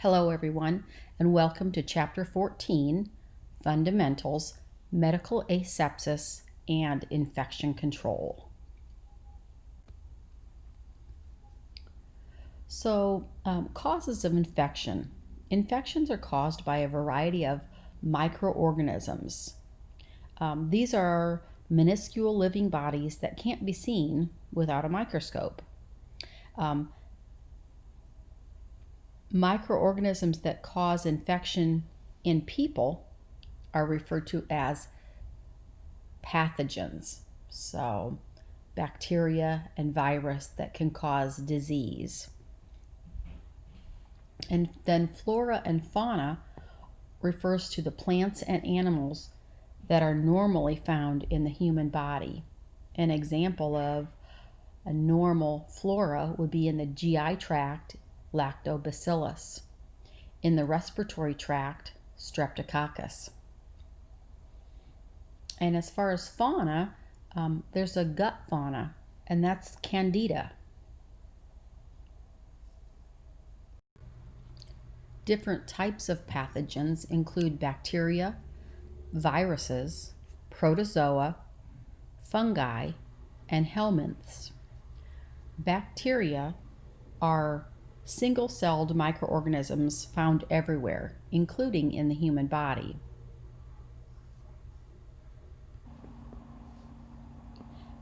Hello everyone, and welcome to Chapter 14, Fundamentals, Medical Asepsis, and Infection Control. Causes of infection. Infections are caused by a variety of microorganisms. These are minuscule living bodies that can't be seen without a microscope. Microorganisms that cause infection in people are referred to as pathogens. So, bacteria and virus that can cause disease. And then flora and fauna refers to the plants and animals that are normally found in the human body. An example of a normal flora would be in the GI tract, Lactobacillus. In the respiratory tract, Streptococcus. And as far as fauna, there's a gut fauna, and that's Candida. Different types of pathogens include bacteria, viruses, protozoa, fungi, and helminths. Bacteria are single-celled microorganisms found everywhere, including in the human body.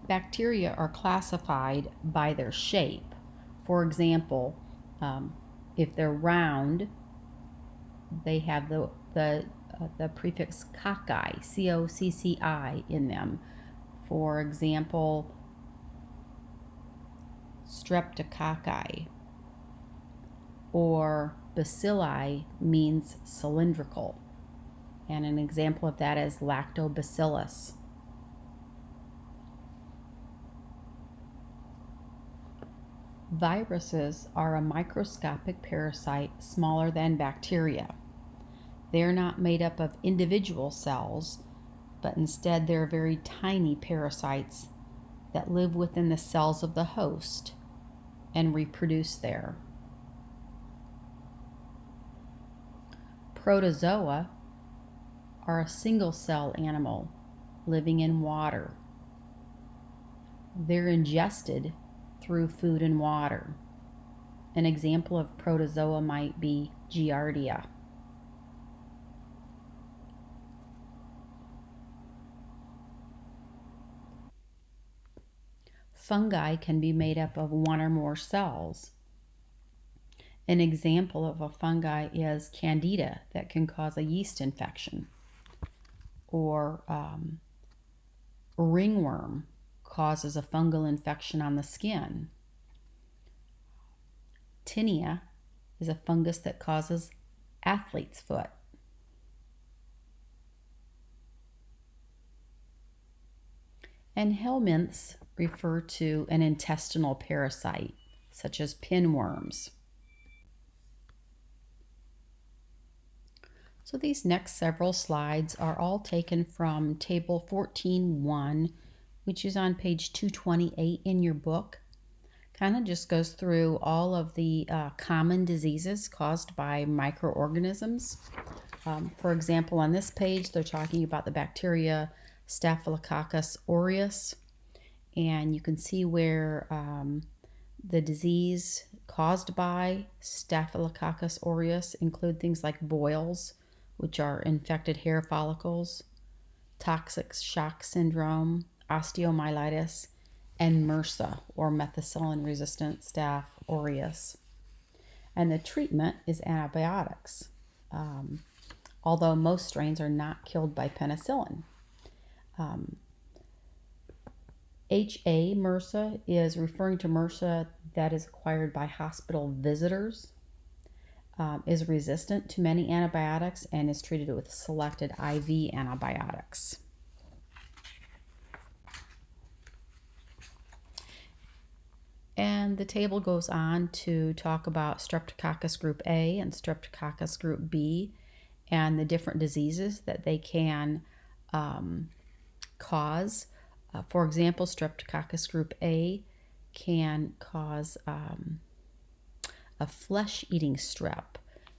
Bacteria are classified by their shape. For example, if they're round, they have the prefix cocci, C-O-C-C-I, in them. For example, streptococci, or bacilli means cylindrical, and an example of that is lactobacillus. Viruses are a microscopic parasite smaller than bacteria. They're not made up of individual cells, but instead they're very tiny parasites that live within the cells of the host and reproduce there. Protozoa are a single-cell animal living in water. They're ingested through food and water. An example of protozoa might be Giardia. Fungi can be made up of one or more cells. An example of a fungi is Candida that can cause a yeast infection, or ringworm causes a fungal infection on the skin. Tinea is a fungus that causes athlete's foot. And helminths refer to an intestinal parasite, such as pinworms. So these next several slides are all taken from Table 14.1, which is on page 228 in your book. Kind of just goes through all of the common diseases caused by microorganisms. For example, on this page, they're talking about the bacteria Staphylococcus aureus, and you can see where the disease caused by Staphylococcus aureus include things like boils, which are infected hair follicles, toxic shock syndrome, osteomyelitis, and MRSA, or methicillin-resistant Staph aureus. And the treatment is antibiotics, although most strains are not killed by penicillin. HA MRSA is referring to MRSA that is acquired by hospital visitors, is resistant to many antibiotics, and is treated with selected IV antibiotics. And the table goes on to talk about Streptococcus group A and Streptococcus group B and the different diseases that they can cause. For example, Streptococcus group A can cause a flesh-eating strep.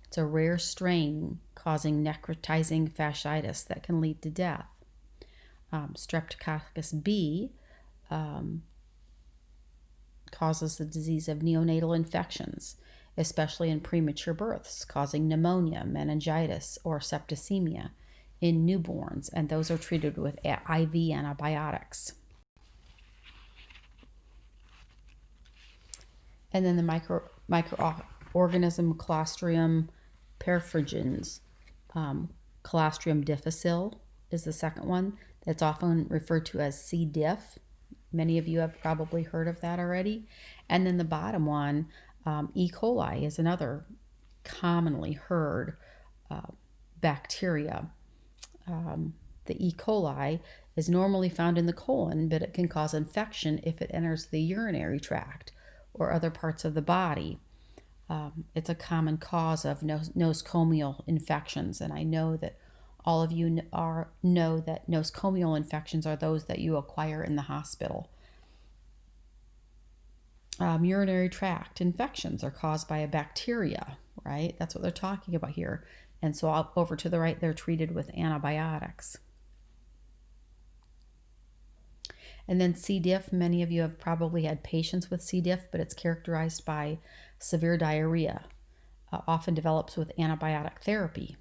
It's a rare strain causing necrotizing fasciitis that can lead to death. Streptococcus B causes the disease of neonatal infections, especially in premature births, causing pneumonia, meningitis, or septicemia in newborns, and those are treated with IV antibiotics. And then the microorganism Clostridium perfringens. Clostridium difficile is the second one that's often referred to as C. diff. Many of you have probably heard of that already. And then the bottom one, E. coli, is another commonly heard bacteria. The E. coli is normally found in the colon, but it can cause infection if it enters the urinary tract or other parts of the body. It's a common cause of nosocomial infections, and I know that all of you know that nosocomial infections are those that you acquire in the hospital. Urinary tract infections are caused by a bacteria, right? That's what they're talking about here. And so over to the right, they're treated with antibiotics. And then C. diff, many of you have probably had patients with C. diff, but it's characterized by severe diarrhea, often develops with antibiotic therapy.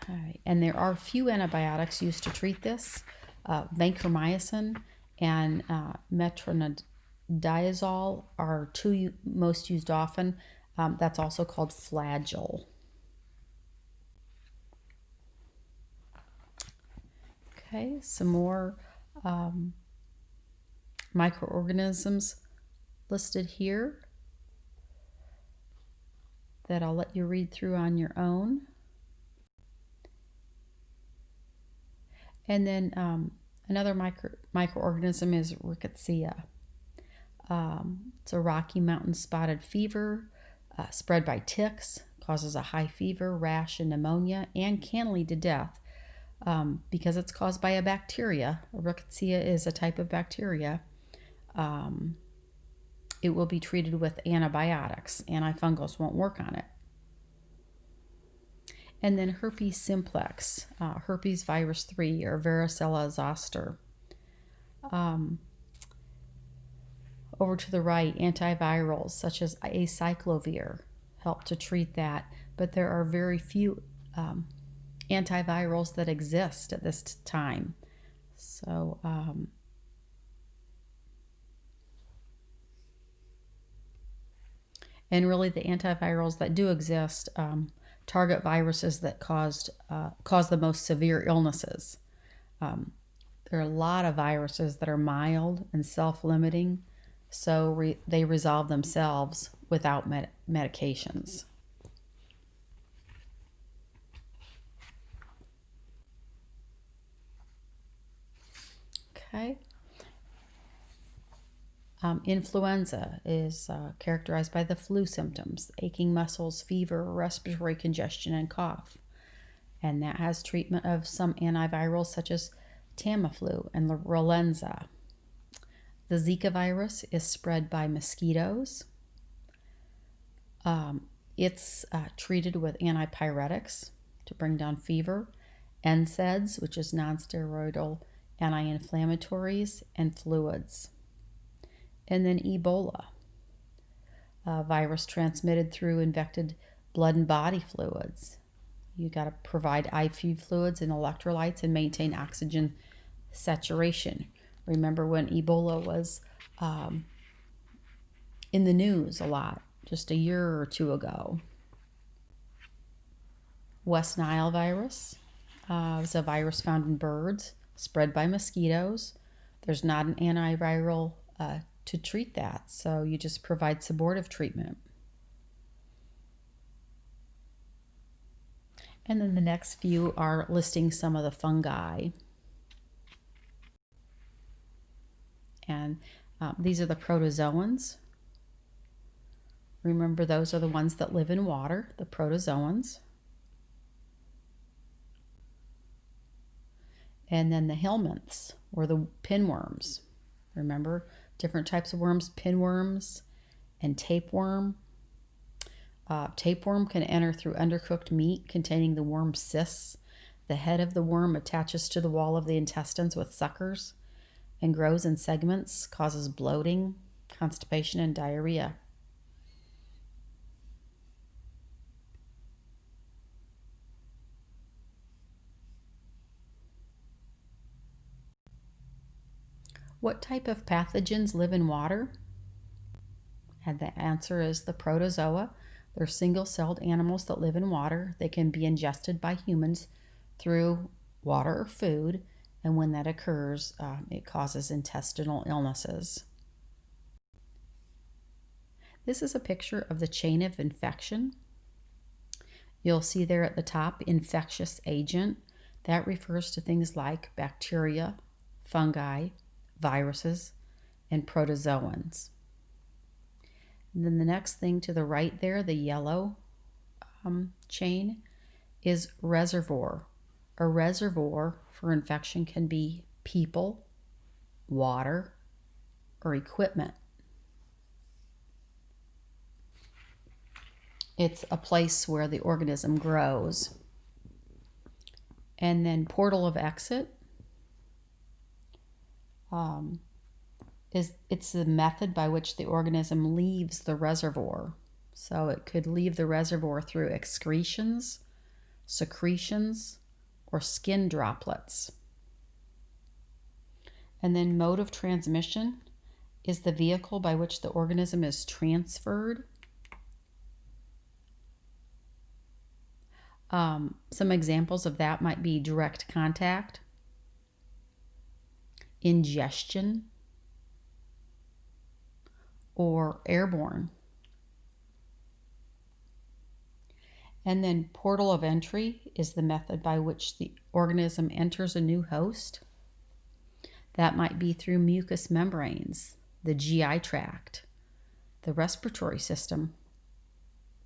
Okay, and there are few antibiotics used to treat this. Vancomycin and metronidazole are two most used often. That's also called Flagyl. Okay, some more microorganisms listed here that I'll let you read through on your own. And then another microorganism is Rickettsia. It's a Rocky Mountain spotted fever spread by ticks, causes a high fever, rash, and pneumonia, and can lead to death because it's caused by a bacteria. Rickettsia is a type of bacteria. It will be treated with antibiotics. Antifungals won't work on it. And then herpes simplex, herpes virus 3, or varicella zoster. Over to the right, antivirals such as acyclovir help to treat that, but there are very few antivirals that exist at this time. So, and really the antivirals that do exist target viruses that cause the most severe illnesses. There are a lot of viruses that are mild and self-limiting, so they resolve themselves without medications. Okay. Influenza is characterized by the flu symptoms, aching muscles, fever, respiratory congestion, and cough. And that has treatment of some antivirals such as Tamiflu and Relenza. The Zika virus is spread by mosquitoes. It's treated with antipyretics to bring down fever, NSAIDs, which is nonsteroidal anti-inflammatories, and fluids. And then Ebola, a virus transmitted through infected blood and body fluids. You got to provide IV fluids and electrolytes and maintain oxygen saturation. Remember when Ebola was in the news a lot, just a year or two ago. West Nile virus is a virus found in birds, spread by mosquitoes. There's not an antiviral to treat that, so you just provide supportive treatment. And then the next few are listing some of the fungi. And these are the protozoans. Remember, those are the ones that live in water, the protozoans. And then the helminths, or the pinworms. Remember, different types of worms, pinworms and tapeworm. Tapeworm can enter through undercooked meat containing the worm cysts. The head of the worm attaches to the wall of the intestines with suckers and grows in segments, causes bloating, constipation, and diarrhea. What type of pathogens live in water? And the answer is the protozoa. They're single-celled animals that live in water. They can be ingested by humans through water or food, and when that occurs, it causes intestinal illnesses. This is a picture of the chain of infection. You'll see there at the top, infectious agent. That refers to things like bacteria, fungi, viruses, and protozoans. And then the next thing to the right there, the yellow chain, is reservoir. A reservoir for infection can be people, water, or equipment. It's a place where the organism grows. And then portal of exit. It's the method by which the organism leaves the reservoir. So it could leave the reservoir through excretions, secretions, or skin droplets. And then mode of transmission is the vehicle by which the organism is transferred. Some examples of that might be direct contact, ingestion, or airborne. And then portal of entry is the method by which the organism enters a new host. That might be through mucous membranes, the GI tract, the respiratory system,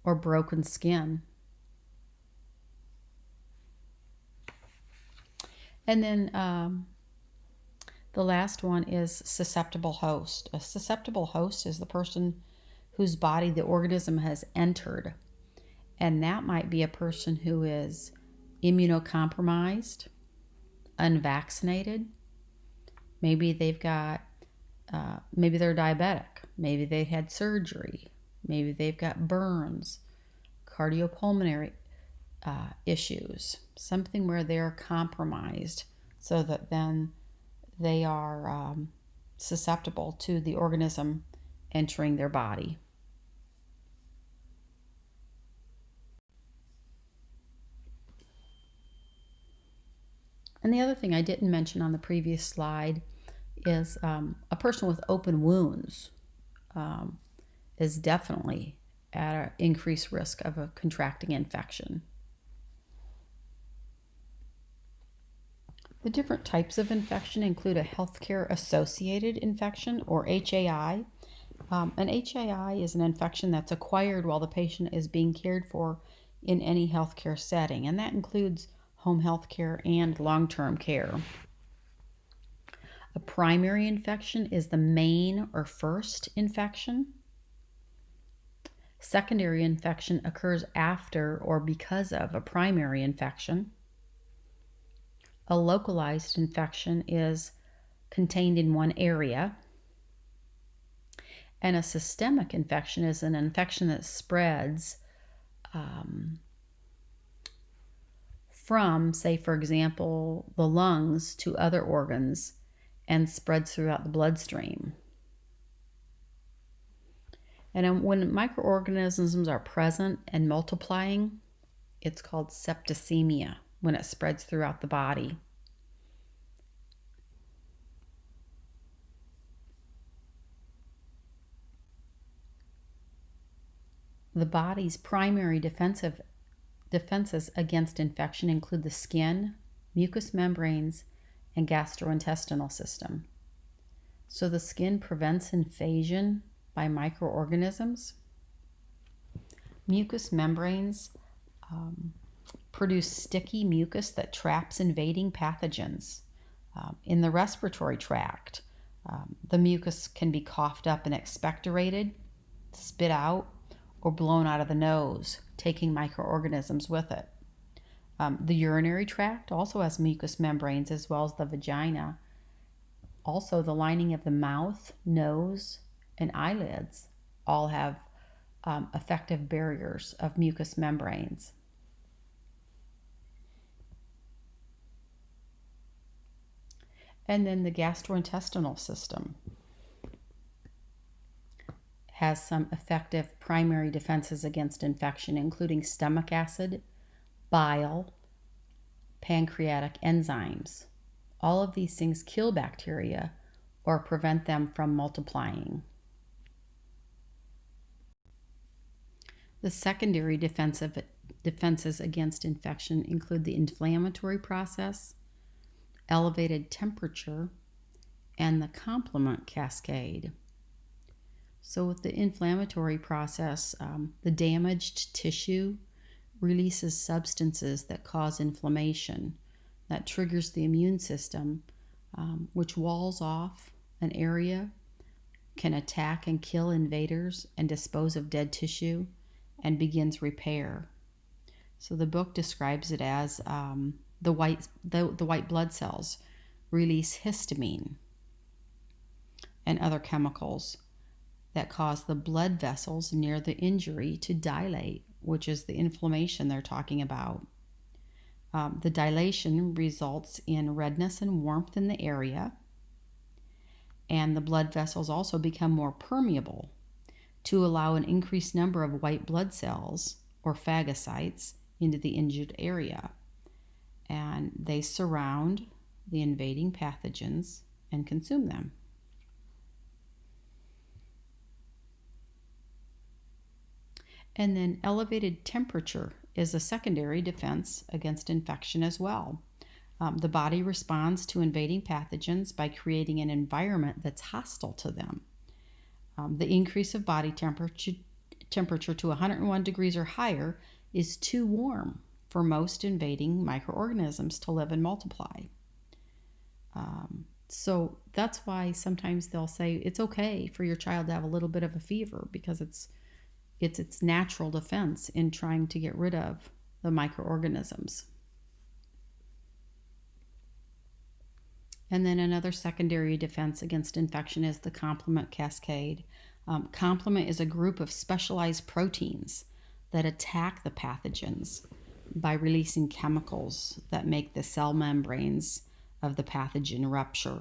or broken skin. And then the last one is susceptible host. A susceptible host is the person whose body the organism has entered. And that might be a person who is immunocompromised, unvaccinated. Maybe they've got, maybe they're diabetic. Maybe they had surgery. Maybe they've got burns, cardiopulmonary issues, something where they're compromised so that then they are susceptible to the organism entering their body. And the other thing I didn't mention on the previous slide is a person with open wounds is definitely at an increased risk of contracting infection. The different types of infection include a healthcare associated infection, or HAI. An HAI is an infection that's acquired while the patient is being cared for in any healthcare setting, and that includes home health care and long-term care. A primary infection is the main or first infection. Secondary infection occurs after or because of a primary infection. A localized infection is contained in one area. And a systemic infection is an infection that spreads from, say, for example, the lungs to other organs and spreads throughout the bloodstream. And when microorganisms are present and multiplying, it's called septicemia, when it spreads throughout the body. The body's primary defenses against infection include the skin, mucous membranes, and gastrointestinal system. So the skin prevents invasion by microorganisms. Mucous membranes produce sticky mucus that traps invading pathogens. In the respiratory tract, the mucus can be coughed up and expectorated, spit out, or blown out of the nose, taking microorganisms with it. The urinary tract also has mucous membranes, as well as the vagina. Also, the lining of the mouth, nose, and eyelids all have effective barriers of mucous membranes. And then the gastrointestinal system has some effective primary defenses against infection, including stomach acid, bile, pancreatic enzymes. All of these things kill bacteria or prevent them from multiplying. The secondary defenses against infection include the inflammatory process, elevated temperature, and the complement cascade. So with the inflammatory process, the damaged tissue releases substances that cause inflammation. That triggers the immune system, which walls off an area, can attack and kill invaders and dispose of dead tissue, and begins repair. So the book describes it as the white blood cells release histamine and other chemicals that cause the blood vessels near the injury to dilate, which is the inflammation they're talking about. The dilation results in redness and warmth in the area, and the blood vessels also become more permeable to allow an increased number of white blood cells, or phagocytes, into the injured area. And they surround the invading pathogens and consume them. And then elevated temperature is a secondary defense against infection as well. The body responds to invading pathogens by creating an environment that's hostile to them. The increase of body temperature to 101 degrees or higher is too warm for most invading microorganisms to live and multiply. So that's why sometimes they'll say it's okay for your child to have a little bit of a fever, because it's its natural defense in trying to get rid of the microorganisms. And then another secondary defense against infection is the complement cascade. Complement is a group of specialized proteins that attack the pathogens by releasing chemicals that make the cell membranes of the pathogen rupture.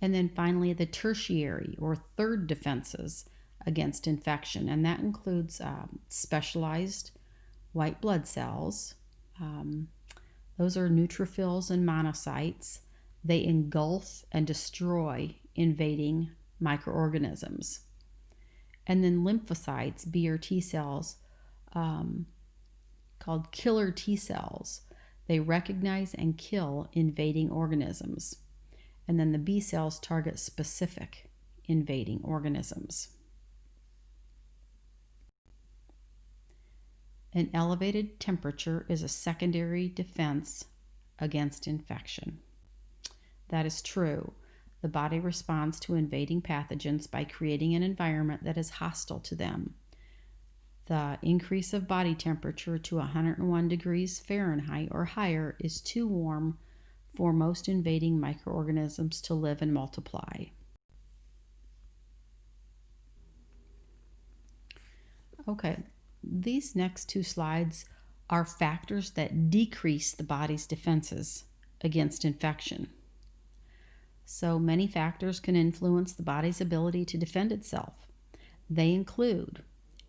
And then finally, the tertiary or third defenses against infection, and that includes specialized white blood cells. Those are neutrophils and monocytes. They engulf and destroy invading microorganisms. And then lymphocytes, B or T cells, called killer T cells. They recognize and kill invading organisms. And then the B cells target specific invading organisms. An elevated temperature is a secondary defense against infection. That is true. The body responds to invading pathogens by creating an environment that is hostile to them. The increase of body temperature to 101 degrees Fahrenheit or higher is too warm for most invading microorganisms to live and multiply. Okay, these next two slides are factors that decrease the body's defenses against infection. So many factors can influence the body's ability to defend itself. They include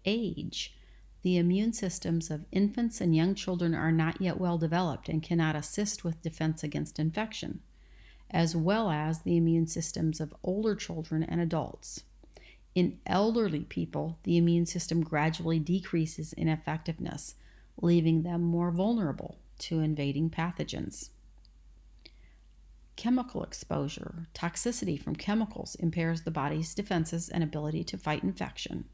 age. The immune systems of infants and young children are not yet well developed and cannot assist with defense against infection, as well as the immune systems of older children and adults. In elderly people, the immune system gradually decreases in effectiveness, leaving them more vulnerable to invading pathogens. Chemical exposure, toxicity from chemicals impairs the body's defenses and ability to fight infection.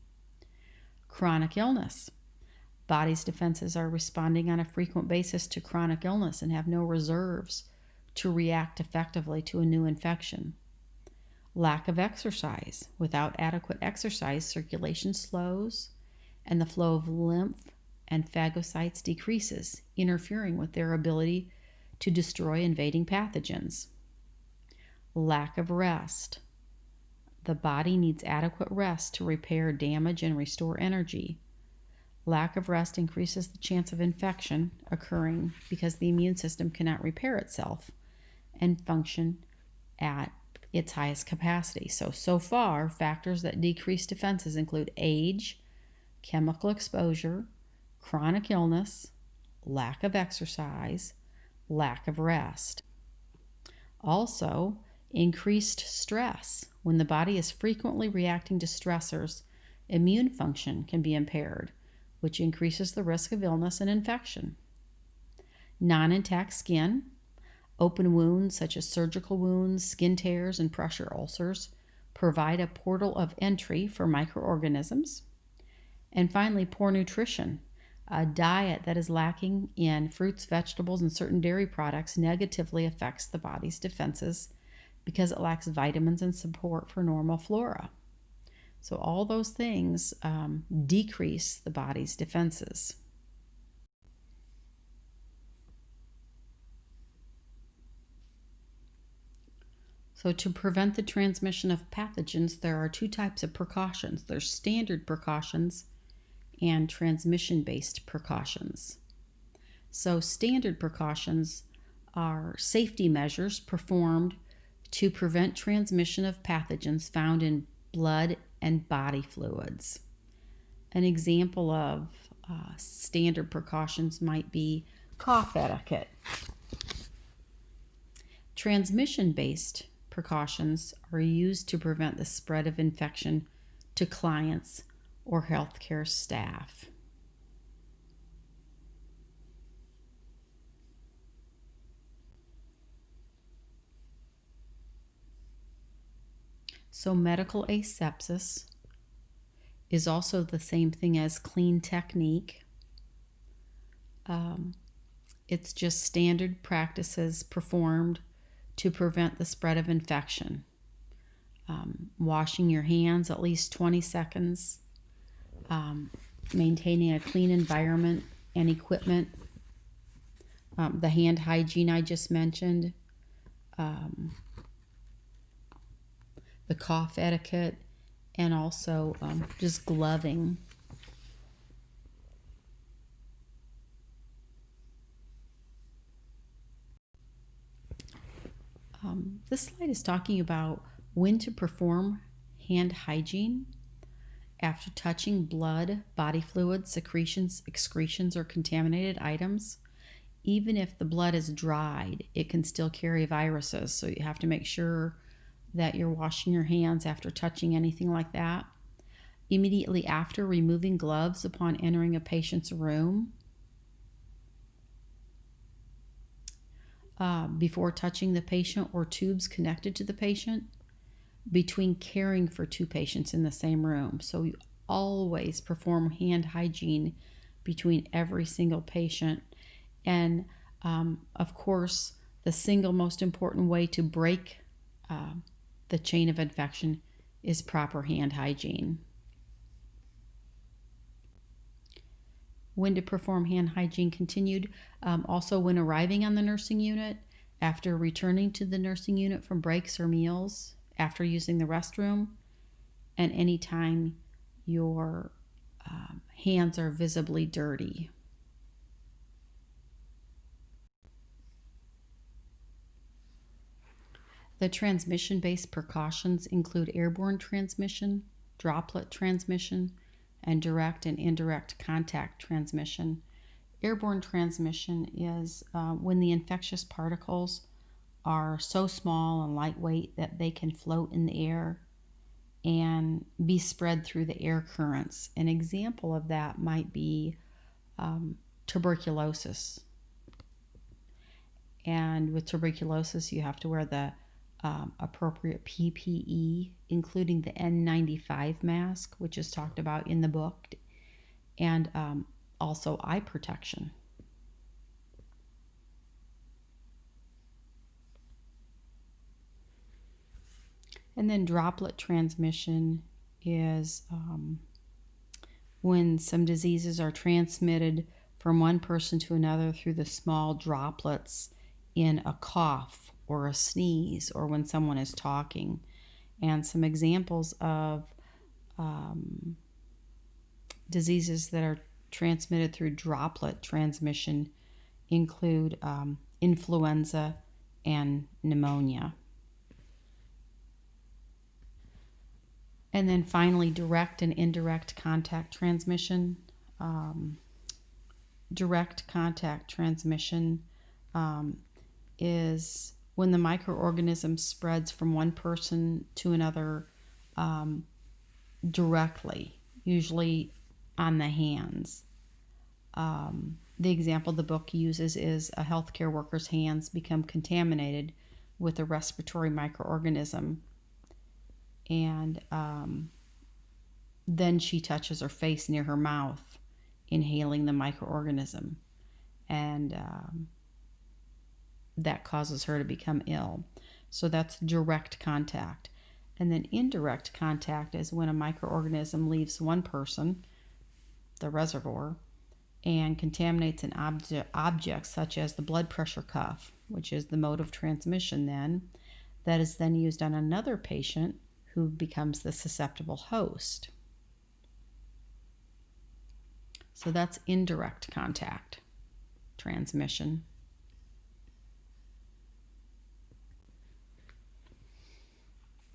Chronic illness. Body's defenses are responding on a frequent basis to chronic illness and have no reserves to react effectively to a new infection. Lack of exercise. Without adequate exercise, circulation slows and the flow of lymph and phagocytes decreases, interfering with their ability to destroy invading pathogens. Lack of rest. The body needs adequate rest to repair damage and restore energy. Lack of rest increases the chance of infection occurring because the immune system cannot repair itself and function at its highest capacity. So far, factors that decrease defenses include age, chemical exposure, chronic illness, lack of exercise, lack of rest. Also, increased stress. When the body is frequently reacting to stressors, immune function can be impaired, which increases the risk of illness and infection. Non-intact skin. Open wounds such as surgical wounds, skin tears, and pressure ulcers provide a portal of entry for microorganisms. And finally, poor nutrition. A diet that is lacking in fruits, vegetables, and certain dairy products negatively affects the body's defenses because it lacks vitamins and support for normal flora. So all those things decrease the body's defenses. So to prevent the transmission of pathogens, there are two types of precautions. There's standard precautions and transmission-based precautions. So standard precautions are safety measures performed to prevent transmission of pathogens found in blood and body fluids. An example of standard precautions might be cough etiquette. Transmission-based precautions are used to prevent the spread of infection to clients or healthcare staff. So medical asepsis is also the same thing as clean technique. It's just standard practices performed to prevent the spread of infection. Washing your hands at least 20 seconds, maintaining a clean environment and equipment, the hand hygiene I just mentioned, the cough etiquette, and also just gloving. This slide is talking about when to perform hand hygiene after touching blood, body fluids, secretions, excretions, or contaminated items. Even if the blood is dried, it can still carry viruses, so you have to make sure that you're washing your hands after touching anything like that. Immediately after removing gloves upon entering a patient's room. Before touching the patient or tubes connected to the patient. Between caring for two patients in the same room. So you always perform hand hygiene between every single patient. And of course, the single most important way to break the chain of infection is proper hand hygiene. When to perform hand hygiene continued, also when arriving on the nursing unit, after returning to the nursing unit from breaks or meals, after using the restroom, and anytime your hands are visibly dirty. The transmission-based precautions include airborne transmission, droplet transmission, and direct and indirect contact transmission. Airborne transmission is when the infectious particles are so small and lightweight that they can float in the air and be spread through the air currents. An example of that might be tuberculosis. And with tuberculosis, you have to wear the appropriate PPE, including the N95 mask, which is talked about in the book, and also eye protection. And then droplet transmission is when some diseases are transmitted from one person to another through the small droplets in a cough or a sneeze or when someone is talking. And some examples of diseases that are transmitted through droplet transmission include influenza and pneumonia. And then finally, direct and indirect contact transmission. Direct contact transmission is when the microorganism spreads from one person to another directly, usually on the hands. The example the book uses is a healthcare worker's hands become contaminated with a respiratory microorganism, and then she touches her face near her mouth, inhaling the microorganism, and that causes her to become ill. So that's direct contact. And then indirect contact is when a microorganism leaves one person, the reservoir, and contaminates an object such as the blood pressure cuff, which is the mode of transmission then, that is then used on another patient who becomes the susceptible host. So that's indirect contact transmission.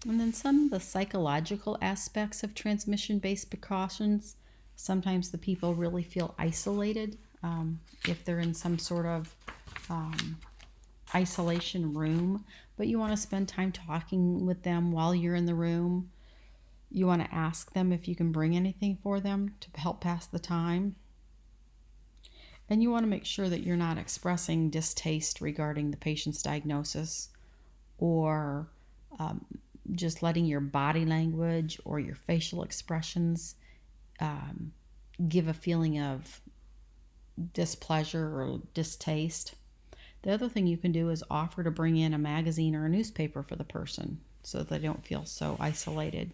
And then some of the psychological aspects of transmission-based precautions. Sometimes the people really feel isolated if they're in some sort of isolation room, but you want to spend time talking with them while you're in the room. You want to ask them if you can bring anything for them to help pass the time. And you want to make sure that you're not expressing distaste regarding the patient's diagnosis or just letting your body language or your facial expressions give a feeling of displeasure or distaste. The other thing you can do is offer to bring in a magazine or a newspaper for the person so they don't feel so isolated.